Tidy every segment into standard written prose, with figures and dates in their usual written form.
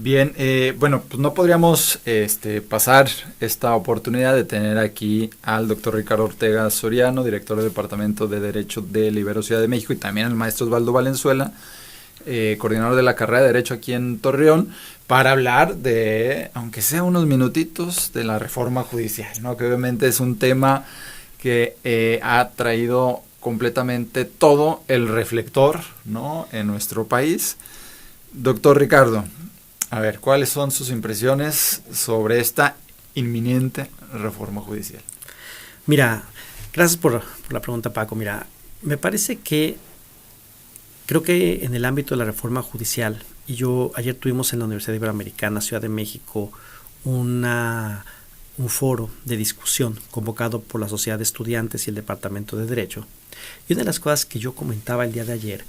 Bien, bueno, pues no podríamos pasar esta oportunidad de tener aquí al doctor Ricardo Ortega Soriano, director del Departamento de Derecho del Ibero Ciudad de México, y también al maestro Osvaldo Valenzuela, coordinador de la carrera de Derecho aquí en Torreón, para hablar de, aunque sea unos minutitos, de la reforma judicial, ¿no? Que obviamente es un tema que ha traído completamente todo el reflector, ¿no?, en nuestro país. Doctor Ricardo, a ver, ¿cuáles son sus impresiones sobre esta inminente reforma judicial? Mira, gracias por la pregunta, Paco. Mira, me parece que creo que en el ámbito de la reforma judicial, y ayer tuvimos en la Universidad Iberoamericana, Ciudad de México, un foro de discusión convocado por la Sociedad de Estudiantes y el Departamento de Derecho. Y una de las cosas que yo comentaba el día de ayer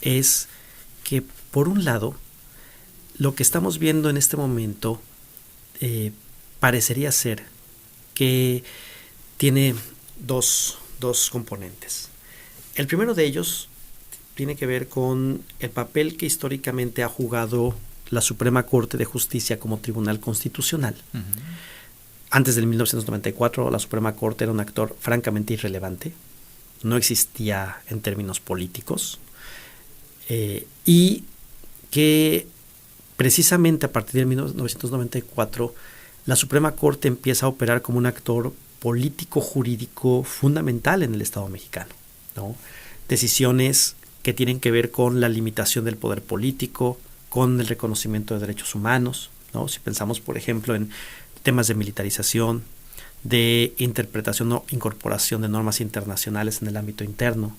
es que, por un lado, lo que estamos viendo en este momento parecería ser que tiene dos componentes. El primero de ellos tiene que ver con el papel que históricamente ha jugado la Suprema Corte de Justicia como Tribunal Constitucional. Uh-huh. Antes del 1994, la Suprema Corte era un actor francamente irrelevante, no existía en términos políticos, y que precisamente a partir de 1994 la Suprema Corte empieza a operar como un actor político-jurídico fundamental en el Estado mexicano, ¿no? Decisiones que tienen que ver con la limitación del poder político, con el reconocimiento de derechos humanos, ¿no? Si pensamos, por ejemplo, en temas de militarización, de interpretación o incorporación de normas internacionales en el ámbito interno,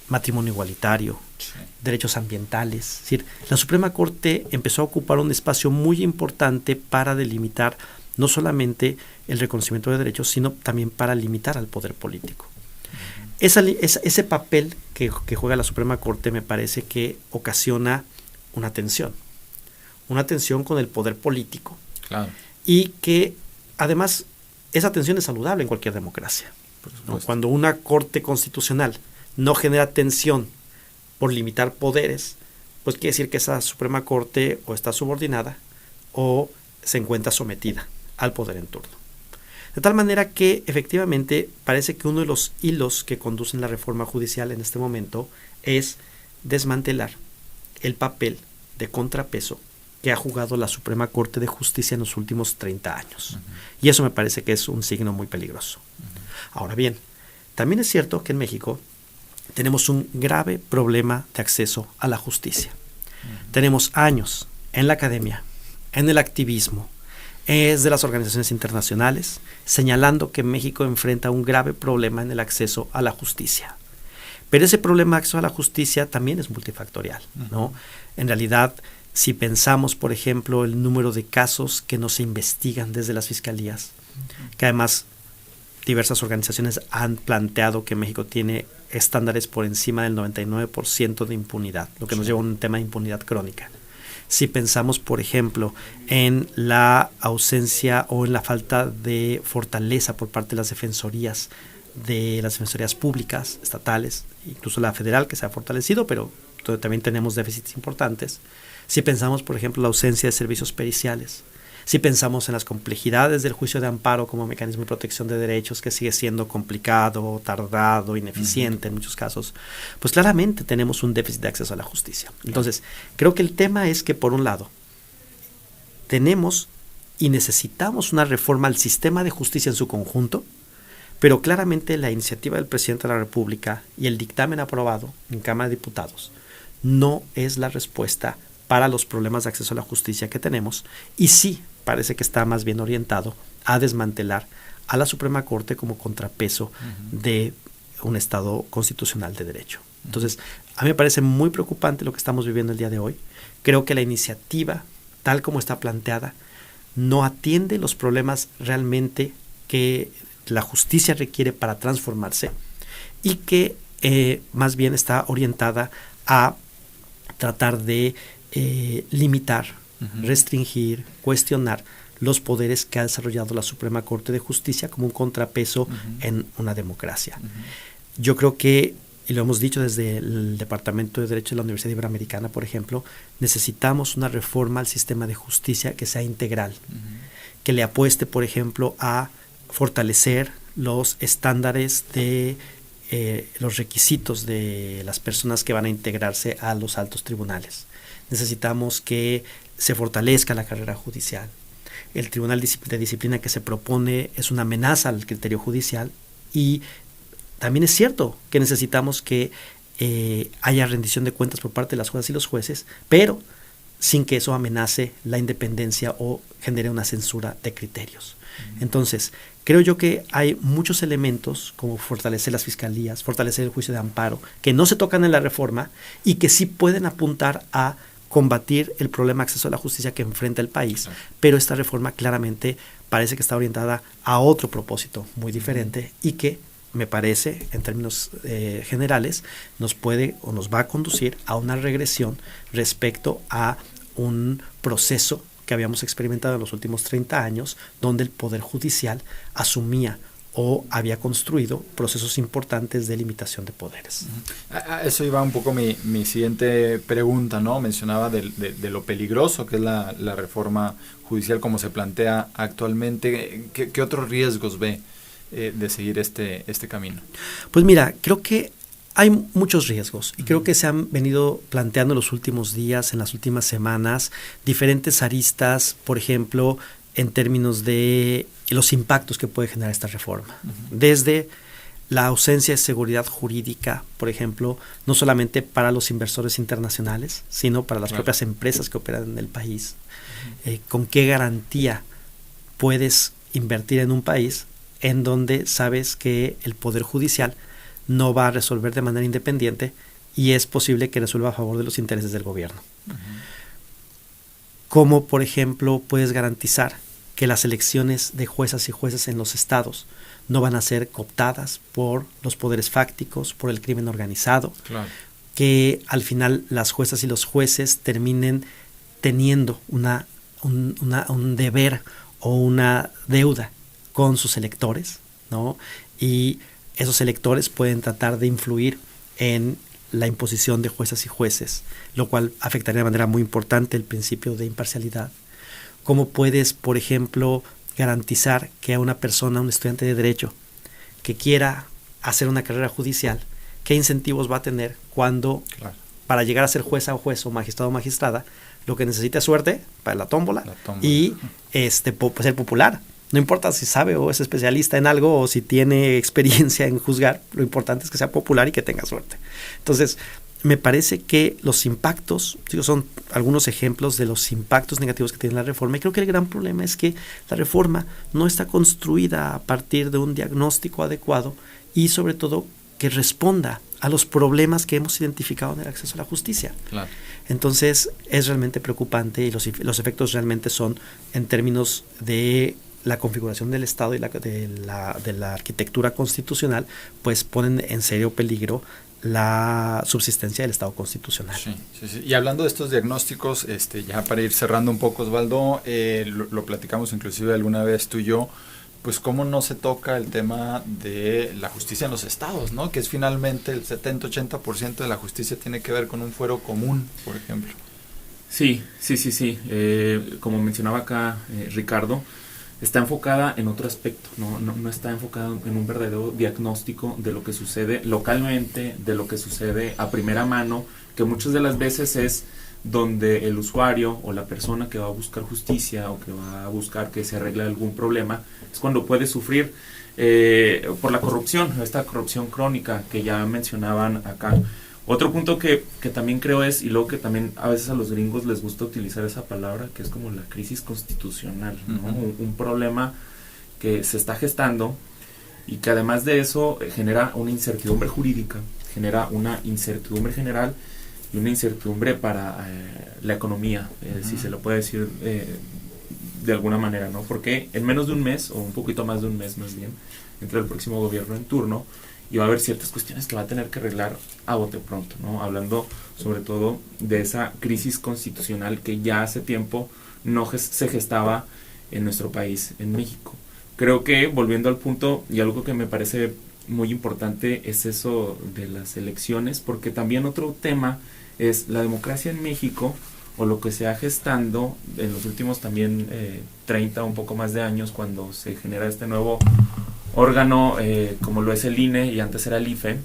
matrimonio igualitario, sí, derechos ambientales. Es decir, la Suprema Corte empezó a ocupar un espacio muy importante para delimitar no solamente el reconocimiento de derechos, sino también para limitar al poder político. Ese papel que juega la Suprema Corte me parece que ocasiona una tensión con el poder político. Claro. Y que además esa tensión es saludable en cualquier democracia, ¿no? Cuando una Corte Constitucional no genera tensión por limitar poderes, pues quiere decir que esa Suprema Corte o está subordinada o se encuentra sometida al poder en turno. De tal manera que efectivamente parece que uno de los hilos que conducen la reforma judicial en este momento es desmantelar el papel de contrapeso que ha jugado la Suprema Corte de Justicia en los últimos 30 años. Uh-huh. Y eso me parece que es un signo muy peligroso. Uh-huh. Ahora bien, también es cierto que en México tenemos un grave problema de acceso a la justicia. Uh-huh. Tenemos años en la academia, en el activismo, desde las organizaciones internacionales, señalando que México enfrenta un grave problema en el acceso a la justicia. Pero ese problema de acceso a la justicia también es multifactorial, ¿no? En realidad, si pensamos, por ejemplo, el número de casos que no se investigan desde las fiscalías, que además diversas organizaciones han planteado que México tiene estándares por encima del 99% de impunidad, lo que nos lleva a un tema de impunidad crónica. Si pensamos, por ejemplo, en la ausencia o en la falta de fortaleza por parte de las defensorías públicas, estatales, incluso la federal que se ha fortalecido, pero también tenemos déficits importantes. Si pensamos, por ejemplo, la ausencia de servicios periciales, si pensamos en las complejidades del juicio de amparo como mecanismo de protección de derechos, que sigue siendo complicado, tardado, ineficiente en muchos casos, pues claramente tenemos un déficit de acceso a la justicia. Entonces, creo que el tema es que, por un lado, tenemos y necesitamos una reforma al sistema de justicia en su conjunto, pero claramente la iniciativa del presidente de la República y el dictamen aprobado en Cámara de Diputados no es la respuesta para los problemas de acceso a la justicia que tenemos, y sí parece que está más bien orientado a desmantelar a la Suprema Corte como contrapeso de un Estado constitucional de derecho. Entonces, a mí me parece muy preocupante lo que estamos viviendo el día de hoy. Creo que la iniciativa, tal como está planteada, no atiende los problemas realmente que la justicia requiere para transformarse, y que más bien está orientada a tratar de limitar, restringir, cuestionar los poderes que ha desarrollado la Suprema Corte de Justicia como un contrapeso en una democracia. Yo creo que y lo hemos dicho desde el Departamento de Derecho de la Universidad Iberoamericana, por ejemplo, necesitamos una reforma al sistema de justicia que sea integral, que le apueste, por ejemplo, a fortalecer los estándares de los requisitos de las personas que van a integrarse a los altos tribunales. Necesitamos que se fortalezca la carrera judicial. El Tribunal de Disciplina que se propone es una amenaza al criterio judicial, y también es cierto que necesitamos que haya rendición de cuentas por parte de las juezas y los jueces, pero sin que eso amenace la independencia o genere una censura de criterios. Entonces, creo yo que hay muchos elementos, como fortalecer las fiscalías, fortalecer el juicio de amparo, que no se tocan en la reforma y que sí pueden apuntar a combatir el problema de acceso a la justicia que enfrenta el país, pero esta reforma claramente parece que está orientada a otro propósito muy diferente, y que me parece, en términos generales, nos puede o nos va a conducir a una regresión respecto a un proceso que habíamos experimentado en los últimos 30 años, donde el Poder Judicial asumía o había construido procesos importantes de limitación de poderes. A eso iba un poco mi siguiente pregunta, ¿no? Mencionaba de lo peligroso que es la reforma judicial como se plantea actualmente. ¿Qué otros riesgos ve de seguir este camino? Pues mira, creo que hay muchos riesgos, y creo que se han venido planteando en los últimos días, en las últimas semanas, diferentes aristas, por ejemplo, en términos de los impactos que puede generar esta reforma. Desde la ausencia de seguridad jurídica, por ejemplo, no solamente para los inversores internacionales, sino para las propias empresas que operan en el país. ¿Con qué garantía puedes invertir en un país en donde sabes que el Poder Judicial no va a resolver de manera independiente y es posible que resuelva a favor de los intereses del gobierno? ¿Cómo, por ejemplo, puedes garantizar que las elecciones de juezas y jueces en los estados no van a ser cooptadas por los poderes fácticos, por el crimen organizado? Claro. Que al final las juezas y los jueces terminen teniendo un deber o una deuda con sus electores, ¿no? Y esos electores pueden tratar de influir en la imposición de juezas y jueces, lo cual afectaría de manera muy importante el principio de imparcialidad. ¿Cómo puedes, por ejemplo, garantizar que a una persona, un estudiante de derecho, que quiera hacer una carrera judicial, qué incentivos va a tener cuando, para llegar a ser jueza o juez o magistrado o magistrada, lo que necesita es suerte para la tómbola y ser popular? No importa si sabe o es especialista en algo o si tiene experiencia en juzgar, lo importante es que sea popular y que tenga suerte. Entonces, me parece que los impactos, son algunos ejemplos de los impactos negativos que tiene la reforma, y creo que el gran problema es que la reforma no está construida a partir de un diagnóstico adecuado y sobre todo que responda a los problemas que hemos identificado en el acceso a la justicia. Claro. Entonces, es realmente preocupante, y los efectos realmente son, en términos de la configuración del Estado y de la arquitectura constitucional, pues ponen en serio peligro la subsistencia del Estado constitucional. Sí. Y hablando de estos diagnósticos, ya para ir cerrando un poco, Osvaldo, lo platicamos inclusive alguna vez tú y yo, pues cómo no se toca el tema de la justicia en los estados, ¿no? Que es finalmente el 70-80% de la justicia tiene que ver con un fuero común, por ejemplo. Sí. Como mencionaba acá Ricardo, está enfocada en otro aspecto, no está enfocada en un verdadero diagnóstico de lo que sucede localmente, de lo que sucede a primera mano, que muchas de las veces es donde el usuario o la persona que va a buscar justicia o que va a buscar que se arregle algún problema, es cuando puede sufrir por la corrupción, esta corrupción crónica que ya mencionaban acá. Otro punto que también creo es, y luego que también a veces a los gringos les gusta utilizar esa palabra, que es como la crisis constitucional, ¿no? Un problema que se está gestando y que además de eso genera una incertidumbre jurídica, genera una incertidumbre general y una incertidumbre para la economía, si se lo puede decir de alguna manera, ¿no? Porque en menos de un mes, o un poquito más de un mes más bien, entra el próximo gobierno en turno, y va a haber ciertas cuestiones que va a tener que arreglar a bote pronto, ¿no? Hablando sobre todo de esa crisis constitucional que ya hace tiempo no se gestaba en nuestro país, en México. Creo que, volviendo al punto, y algo que me parece muy importante es eso de las elecciones, porque también otro tema es la democracia en México, o lo que se ha gestando en los últimos también 30 o un poco más de años, cuando se genera este nuevo órgano como lo es el INE y antes era el IFE.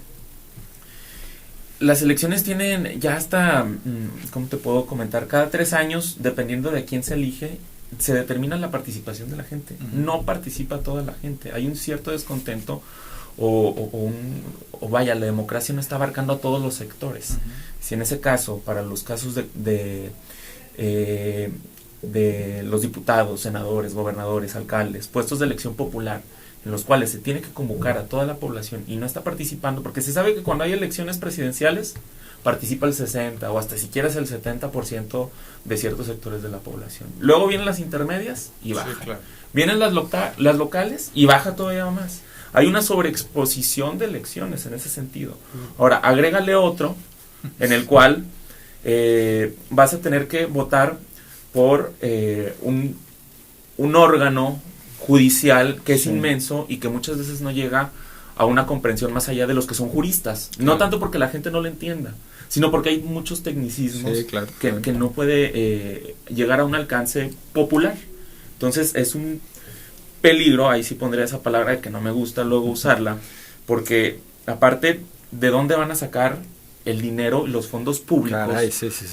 Las elecciones tienen ya hasta, ¿cómo te puedo comentar? Cada 3 años, dependiendo de quién se elige, se determina la participación de la gente. No participa toda la gente. Hay un cierto descontento o vaya, la democracia no está abarcando a todos los sectores. Si en ese caso, para los casos de los diputados, senadores, gobernadores, alcaldes, puestos de elección popular, en los cuales se tiene que convocar a toda la población y no está participando, porque se sabe que cuando hay elecciones presidenciales participa el 60 o hasta siquiera es el 70% de ciertos sectores de la población. Luego vienen las intermedias y baja. Sí, claro. Vienen las locales y baja todavía más. Hay una sobreexposición de elecciones en ese sentido. Ahora, agrégale otro en el cual vas a tener que votar por un órgano judicial que es inmenso y que muchas veces no llega a una comprensión más allá de los que son juristas. Claro. No tanto porque la gente no lo entienda, sino porque hay muchos tecnicismos que no puede llegar a un alcance popular. Entonces es un peligro, ahí sí pondría esa palabra que no me gusta luego usarla, porque aparte, ¿de dónde van a sacar el dinero y los fondos públicos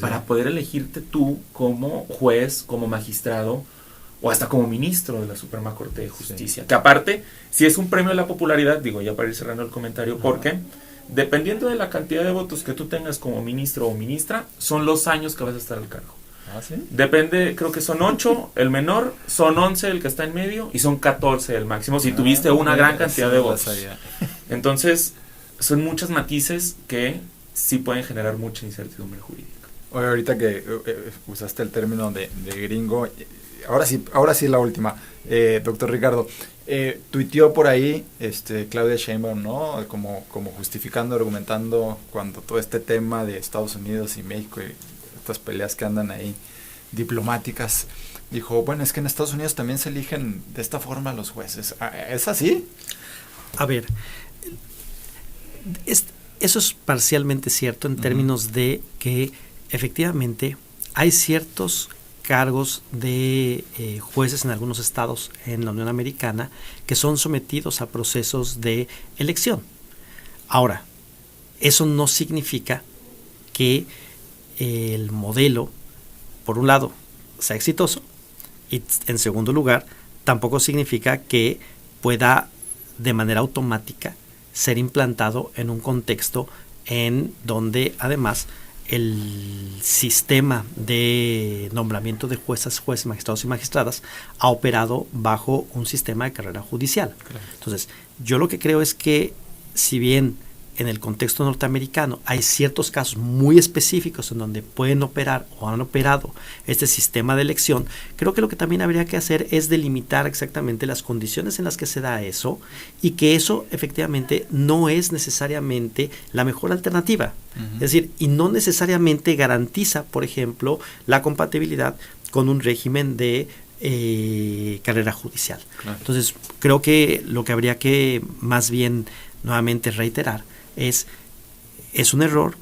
para poder elegirte tú como juez, como magistrado o hasta como ministro de la Suprema Corte de Justicia? Sí. Que aparte, si es un premio a la popularidad, digo ya para ir cerrando el comentario, porque dependiendo de la cantidad de votos que tú tengas como ministro o ministra, son los años que vas a estar al cargo. ¿Ah, sí? Depende, creo que son 8 el menor, son 11 el que está en medio y son 14 el máximo si tuviste una gran cantidad de votos. Entonces, son muchos matices que sí pueden generar mucha incertidumbre jurídica. Oye, ahorita que usaste el término de gringo, ahora sí la última, doctor Ricardo, tuiteó por ahí Claudia Sheinbaum, ¿no? Como justificando, argumentando cuando todo este tema de Estados Unidos y México y estas peleas que andan ahí diplomáticas, dijo, bueno, es que en Estados Unidos también se eligen de esta forma los jueces. ¿Es así? A ver, eso es parcialmente cierto en términos de que efectivamente hay ciertos cargos de jueces en algunos estados en la Unión Americana que son sometidos a procesos de elección. Ahora, eso no significa que el modelo, por un lado, sea exitoso y en segundo lugar, tampoco significa que pueda de manera automática ser implantado en un contexto en donde además el sistema de nombramiento de jueces, magistrados y magistradas ha operado bajo un sistema de carrera judicial. Claro. Entonces, yo lo que creo es que si bien en el contexto norteamericano hay ciertos casos muy específicos en donde pueden operar o han operado este sistema de elección, creo que lo que también habría que hacer es delimitar exactamente las condiciones en las que se da eso y que eso efectivamente no es necesariamente la mejor alternativa. Es decir, y no necesariamente garantiza, por ejemplo, la compatibilidad con un régimen de carrera judicial. Claro. Entonces, creo que lo que habría que más bien nuevamente reiterar es un error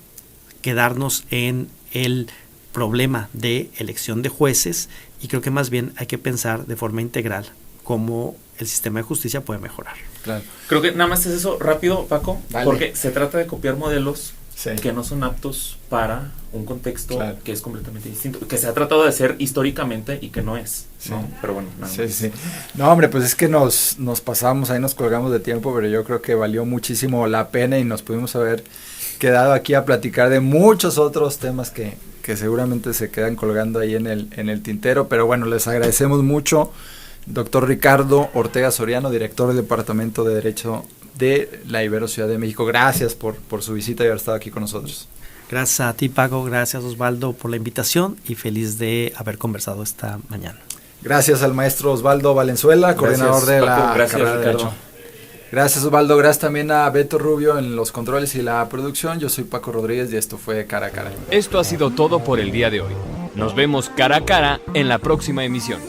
quedarnos en el problema de elección de jueces y creo que más bien hay que pensar de forma integral cómo el sistema de justicia puede mejorar. Claro. Creo que nada más es eso rápido, Paco, porque se trata de copiar modelos que no son aptos para un contexto que es completamente distinto, que se ha tratado de hacer históricamente y que no es, ¿no? Pero bueno, nada más. No, hombre, pues es que nos pasamos, ahí nos colgamos de tiempo, pero yo creo que valió muchísimo la pena y nos pudimos haber quedado aquí a platicar de muchos otros temas que seguramente se quedan colgando ahí en el tintero, pero bueno, les agradecemos mucho, doctor Ricardo Ortega Soriano, director del Departamento de Derecho de la Ibero Ciudad de México. Gracias por su visita y haber estado aquí con nosotros. Gracias a ti, Paco, gracias Osvaldo por la invitación y feliz de haber conversado esta mañana. Gracias al maestro Osvaldo Valenzuela, coordinador de la carrera de Derecho. Gracias Osvaldo, gracias también a Beto Rubio en los controles y la producción. Yo soy Paco Rodríguez y esto fue Cara a Cara. Esto ha sido todo por el día de hoy. Nos vemos cara a cara en la próxima emisión.